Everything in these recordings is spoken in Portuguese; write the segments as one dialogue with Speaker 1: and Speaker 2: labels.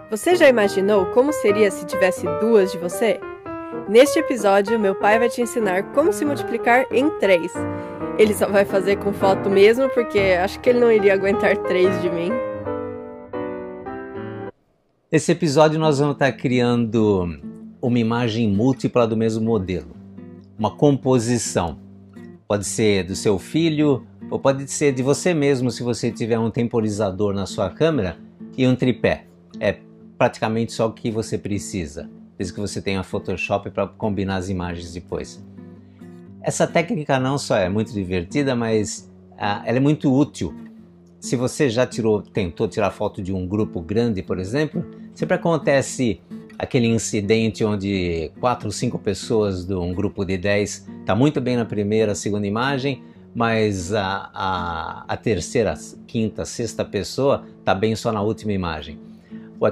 Speaker 1: Você já imaginou como seria se tivesse duas de você? Neste episódio, meu pai vai te ensinar como se multiplicar em 3. Ele só vai fazer com foto mesmo, porque acho que ele não iria aguentar 3 de mim.
Speaker 2: Nesse episódio nós vamos estar criando uma imagem múltipla do mesmo modelo. Uma composição. Pode ser do seu filho ou pode ser de você mesmo se você tiver um temporizador na sua câmera e um tripé. É praticamente só o que você precisa, desde que você tenha Photoshop para combinar as imagens depois. Essa técnica não só é muito divertida, mas ela é muito útil. Se você já tentou tirar foto de um grupo grande, por exemplo, sempre acontece aquele incidente onde 4 ou 5 pessoas de um grupo de 10 está muito bem na primeira, segunda imagem, mas a terceira, quinta, sexta pessoa está bem só na última imagem.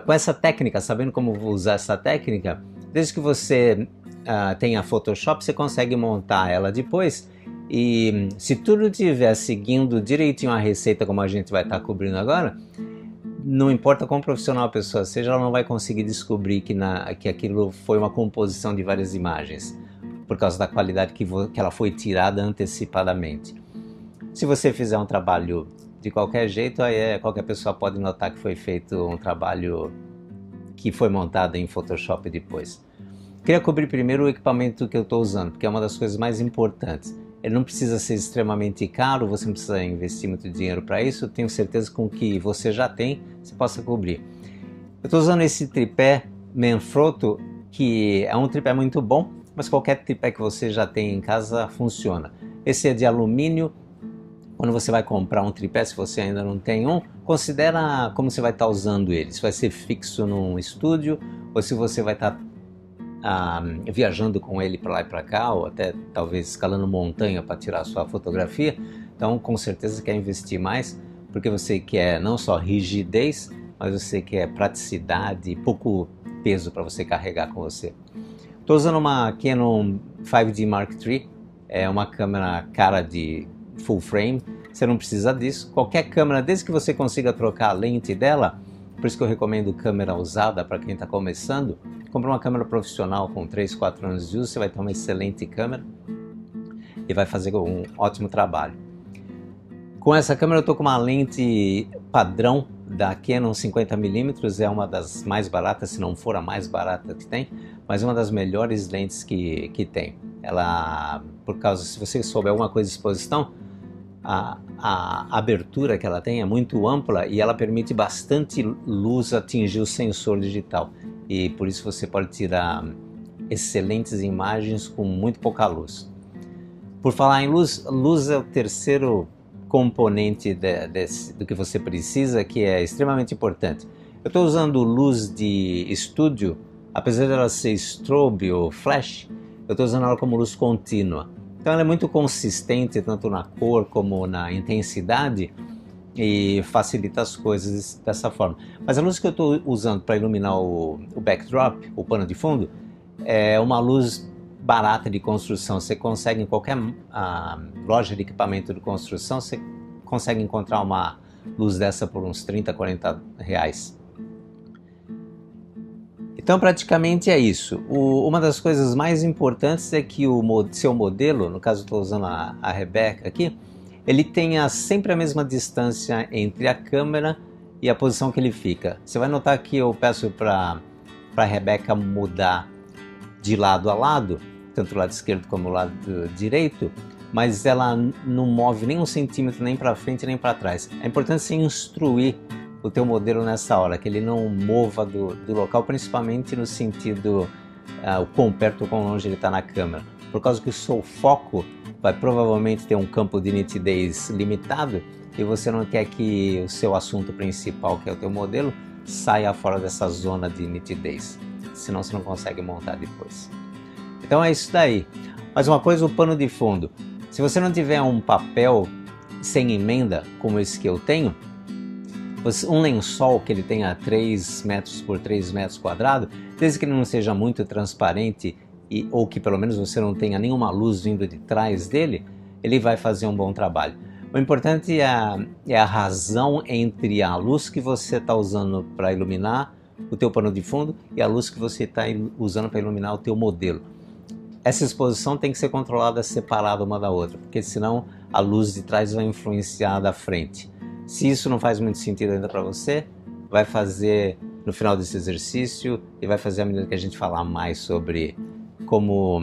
Speaker 2: Com essa técnica, sabendo como usar essa técnica, desde que você tenha Photoshop, você consegue montar ela depois. E se tudo estiver seguindo direitinho a receita como a gente vai estar cobrindo agora, não importa quão profissional a pessoa seja, ela não vai conseguir descobrir que aquilo foi uma composição de várias imagens, por causa da qualidade que ela foi tirada antecipadamente. Se você fizer um trabalho de qualquer jeito, aí qualquer pessoa pode notar que foi feito um trabalho que foi montado em Photoshop depois. Queria cobrir primeiro o equipamento que eu estou usando, porque é uma das coisas mais importantes. Ele não precisa ser extremamente caro, você não precisa investir muito dinheiro para isso. Eu tenho certeza que com o que você já tem, você possa cobrir. Eu estou usando esse tripé Manfrotto, que é um tripé muito bom, mas qualquer tripé que você já tem em casa funciona. Esse é de alumínio. Quando você vai comprar um tripé, se você ainda não tem um, considera como você vai estar usando ele. Se vai ser fixo num estúdio ou se você vai estar viajando com ele para lá e para cá, ou até talvez escalando montanha para tirar a sua fotografia. Então, com certeza quer investir mais, porque você quer não só rigidez, mas você quer praticidade e pouco peso para você carregar com você. Estou usando uma Canon 5D Mark III, é uma câmera cara de full frame, você não precisa disso. Qualquer câmera, desde que você consiga trocar a lente dela, por isso que eu recomendo câmera usada para quem está começando. Compre uma câmera profissional com 3, 4 anos de uso, você vai ter uma excelente câmera e vai fazer um ótimo trabalho. Com essa câmera eu estou com uma lente padrão da Canon 50mm, é uma das mais baratas, se não for a mais barata que tem, mas uma das melhores lentes que tem. Ela, por causa, se você souber alguma coisa de exposição, a abertura que ela tem é muito ampla e ela permite bastante luz atingir o sensor digital. E por isso você pode tirar excelentes imagens com muito pouca luz. Por falar em luz, luz é o terceiro componente do que você precisa, que é extremamente importante. Eu estou usando luz de estúdio, apesar dela ser strobe ou flash, eu estou usando ela como luz contínua. Então ela é muito consistente, tanto na cor como na intensidade, e facilita as coisas dessa forma. Mas a luz que eu estou usando para iluminar o backdrop, o pano de fundo, é uma luz barata de construção. Você consegue em qualquer loja de equipamento de construção, você consegue encontrar uma luz dessa por uns 30, 40 reais. Então praticamente é isso. Uma das coisas mais importantes é que o seu modelo, no caso eu estou usando a Rebecca aqui, ele tenha sempre a mesma distância entre a câmera e a posição que ele fica. Você vai notar que eu peço para a Rebecca mudar de lado a lado, tanto o lado esquerdo como o lado direito, mas ela não move nem 1 centímetro nem para frente nem para trás. É importante você instruir o teu modelo nessa hora, que ele não mova do local, principalmente no sentido o quão perto ou quão longe ele está na câmera, por causa que o seu foco vai provavelmente ter um campo de nitidez limitado e você não quer que o seu assunto principal, que é o teu modelo, saia fora dessa zona de nitidez, senão você não consegue montar depois. Então é isso daí. Mais uma coisa, o pano de fundo. Se você não tiver um papel sem emenda, como esse que eu tenho, um lençol que ele tenha 3 metros por 3 metros quadrados, desde que ele não seja muito transparente ou que pelo menos você não tenha nenhuma luz vindo de trás dele, ele vai fazer um bom trabalho. O importante é a razão entre a luz que você está usando para iluminar o teu pano de fundo e a luz que você está usando para iluminar o teu modelo. Essa exposição tem que ser controlada separada uma da outra, porque senão a luz de trás vai influenciar da frente. Se isso não faz muito sentido ainda para você, vai fazer no final desse exercício e vai fazer à medida que a gente falar mais sobre como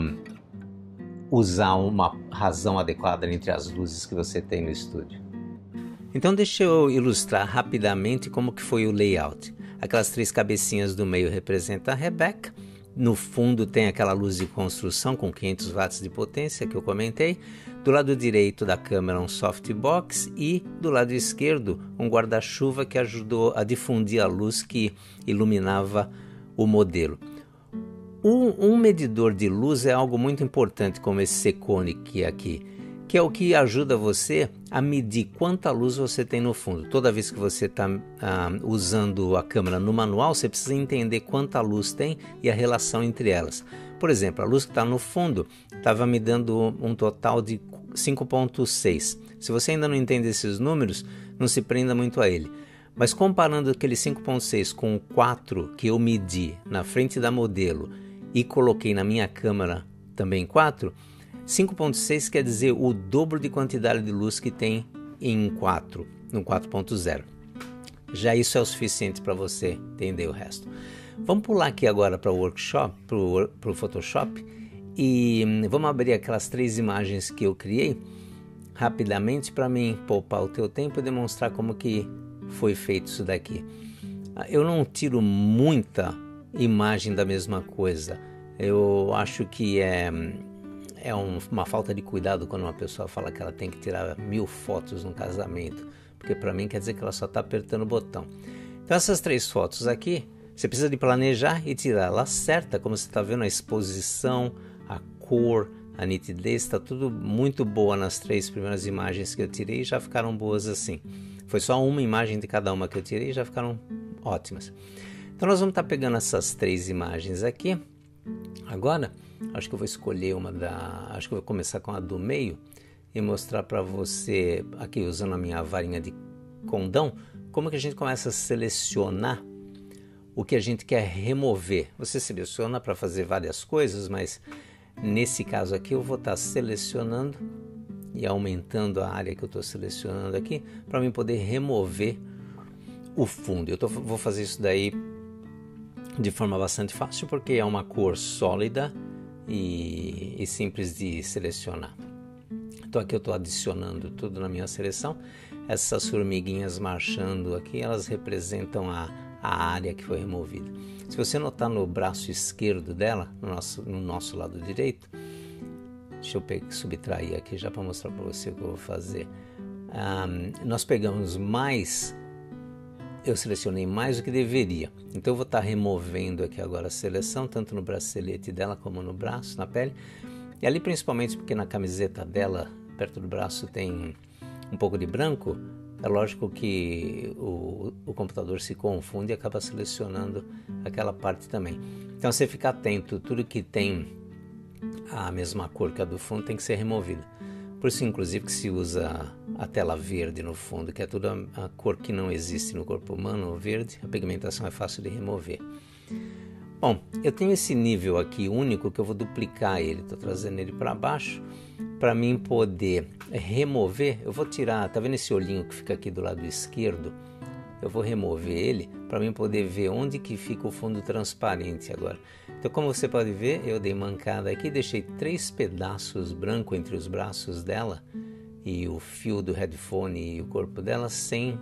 Speaker 2: usar uma razão adequada entre as luzes que você tem no estúdio. Então deixa eu ilustrar rapidamente como que foi o layout. Aquelas 3 cabecinhas do meio representam a Rebecca. No fundo tem aquela luz de construção com 500 watts de potência que eu comentei. Do lado direito da câmera um softbox e do lado esquerdo um guarda-chuva que ajudou a difundir a luz que iluminava o modelo. Um medidor de luz é algo muito importante, como esse Sekonic aqui, que é o que ajuda você a medir quanta luz você tem no fundo. Toda vez que você está usando a câmera no manual, você precisa entender quanta luz tem e a relação entre elas. Por exemplo, a luz que está no fundo estava me dando um total de 5.6. Se você ainda não entende esses números, não se prenda muito a ele. Mas comparando aquele 5.6 com o 4 que eu medi na frente da modelo e coloquei na minha câmera também 4, 5.6 quer dizer o dobro de quantidade de luz que tem em 4, no 4.0. Já isso é o suficiente para você entender o resto. Vamos pular aqui agora para o workshop, para o Photoshop, e vamos abrir aquelas 3 imagens que eu criei rapidamente para mim poupar o teu tempo e demonstrar como que foi feito isso daqui. Eu não tiro muita imagem da mesma coisa. Eu acho que é uma falta de cuidado quando uma pessoa fala que ela tem que tirar 1000 fotos no casamento, porque para mim quer dizer que ela só está apertando o botão. Então essas 3 fotos aqui, você precisa de planejar e tirar ela certa, como você está vendo a exposição, a cor, a nitidez, está tudo muito boa nas 3 primeiras imagens que eu tirei e já ficaram boas assim. Foi só uma imagem de cada uma que eu tirei e já ficaram ótimas. Então nós vamos estar pegando essas 3 imagens aqui. Agora, acho que eu vou escolher acho que eu vou começar com a do meio e mostrar para você, aqui usando a minha varinha de condão, como que a gente começa a selecionar o que a gente quer remover. Você seleciona para fazer várias coisas, mas nesse caso aqui eu vou estar selecionando e aumentando a área que eu estou selecionando aqui para mim poder remover o fundo. Vou fazer isso daí de forma bastante fácil porque é uma cor sólida e simples de selecionar. Então aqui eu estou adicionando tudo na minha seleção. Essas formiguinhas marchando aqui, elas representam a área que foi removida. Se você notar no braço esquerdo dela, no nosso lado direito, deixa eu subtrair aqui já para mostrar para você o que eu vou fazer. Nós pegamos mais, eu selecionei mais do que deveria. Então eu vou estar removendo aqui agora a seleção, tanto no bracelete dela como no braço, na pele. E ali principalmente porque na camiseta dela, perto do braço, tem um pouco de branco. É lógico que o computador se confunde e acaba selecionando aquela parte também. Então você fica atento, tudo que tem a mesma cor que a do fundo tem que ser removido. Por isso, inclusive, que se usa a tela verde no fundo, que é toda a cor que não existe no corpo humano, o verde, a pigmentação é fácil de remover. Bom, eu tenho esse nível aqui único que eu vou duplicar ele, estou trazendo ele para baixo, para mim poder remover. Eu vou tirar, tá vendo esse olhinho que fica aqui do lado esquerdo? Eu vou remover ele para mim poder ver onde que fica o fundo transparente agora. Então, como você pode ver, eu dei mancada aqui, deixei 3 pedaços brancos entre os braços dela e o fio do headphone e o corpo dela sem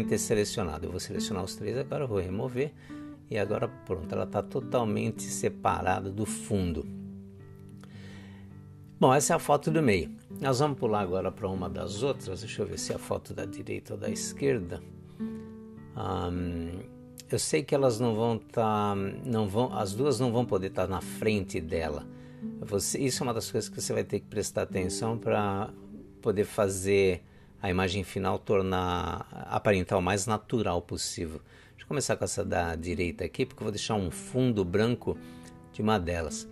Speaker 2: ter selecionado. Eu vou selecionar os 3 agora, vou remover e agora pronto, ela está totalmente separada do fundo. Bom, essa é a foto do meio. Nós vamos pular agora para uma das outras. Deixa eu ver se é a foto da direita ou da esquerda. Eu sei que elas as duas não vão poder estar na frente dela. Isso é uma das coisas que você vai ter que prestar atenção para poder fazer a imagem final aparentar o mais natural possível. Deixa eu começar com essa da direita aqui, porque eu vou deixar um fundo branco de uma delas.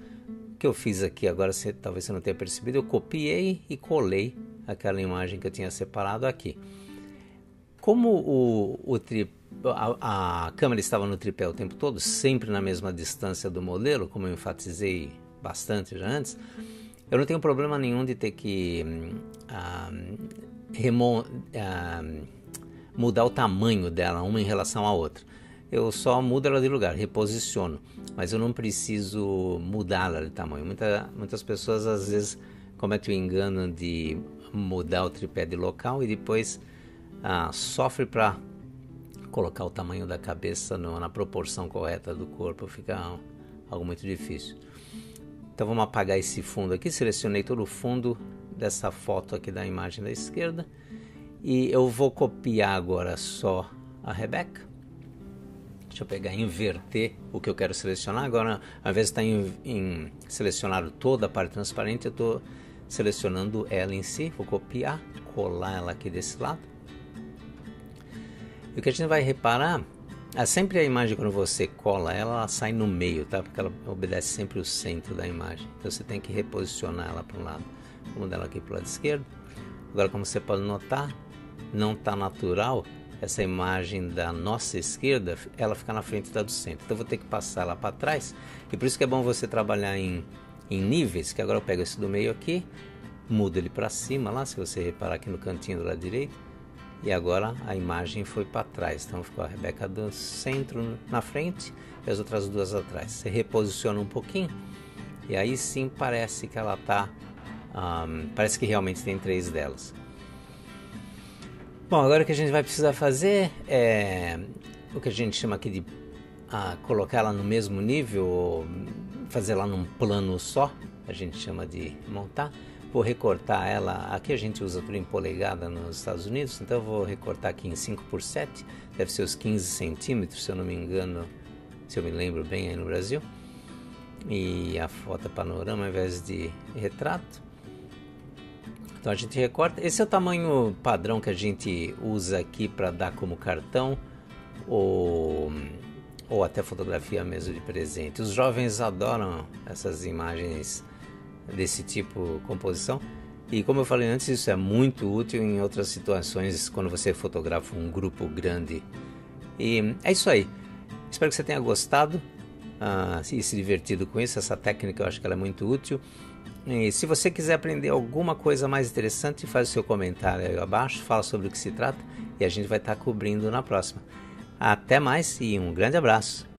Speaker 2: O que eu fiz aqui agora, talvez você não tenha percebido, eu copiei e colei aquela imagem que eu tinha separado aqui. Como a câmera estava no tripé o tempo todo, sempre na mesma distância do modelo, como eu enfatizei bastante já antes, eu não tenho problema nenhum de ter que mudar o tamanho dela, uma em relação à outra. Eu só mudo ela de lugar, reposiciono, mas eu não preciso mudá-la de tamanho. Muitas pessoas às vezes cometem o engano de mudar o tripé de local e depois sofre para colocar o tamanho da cabeça na proporção correta do corpo, fica algo muito difícil. Então vamos apagar esse fundo aqui, selecionei todo o fundo dessa foto aqui da imagem da esquerda e eu vou copiar agora só a Rebeca. Deixa eu pegar e inverter o que eu quero selecionar. Agora, ao invés de estar selecionado toda a parte transparente, eu estou selecionando ela em si. Vou copiar, colar ela aqui desse lado. E o que a gente vai reparar, sempre a imagem, quando você cola ela sai no meio, tá? Porque ela obedece sempre o centro da imagem. Então você tem que reposicionar ela para um lado. Vou mudar ela aqui para o lado esquerdo. Agora, como você pode notar, não está natural essa imagem da nossa esquerda, ela fica na frente da do centro. Então eu vou ter que passar ela para trás. E por isso que é bom você trabalhar em níveis, que agora eu pego esse do meio aqui, mudo ele para cima lá, se você reparar aqui no cantinho do lado direito. E agora a imagem foi para trás. Então ficou a Rebeca do centro na frente e as outras duas atrás. Você reposiciona um pouquinho e aí sim parece que ela está... parece que realmente tem 3 delas. Bom, agora o que a gente vai precisar fazer é o que a gente chama aqui de colocar ela no mesmo nível, ou fazer ela num plano só, a gente chama de montar. Vou recortar ela, aqui a gente usa tudo em polegada nos Estados Unidos, então eu vou recortar aqui em 5x7, deve ser os 15 centímetros, se eu não me engano, se eu me lembro bem aí no Brasil. E a foto é panorama ao invés de retrato. Então a gente recorta. Esse é o tamanho padrão que a gente usa aqui para dar como cartão ou até fotografia mesmo de presente. Os jovens adoram essas imagens desse tipo de composição. E como eu falei antes, isso é muito útil em outras situações, quando você fotografa um grupo grande. E é isso aí. Espero que você tenha gostado e se divertido com isso. Essa técnica eu acho que ela é muito útil. E se você quiser aprender alguma coisa mais interessante, faz o seu comentário aí abaixo, fala sobre o que se trata e a gente vai estar cobrindo na próxima. Até mais e um grande abraço!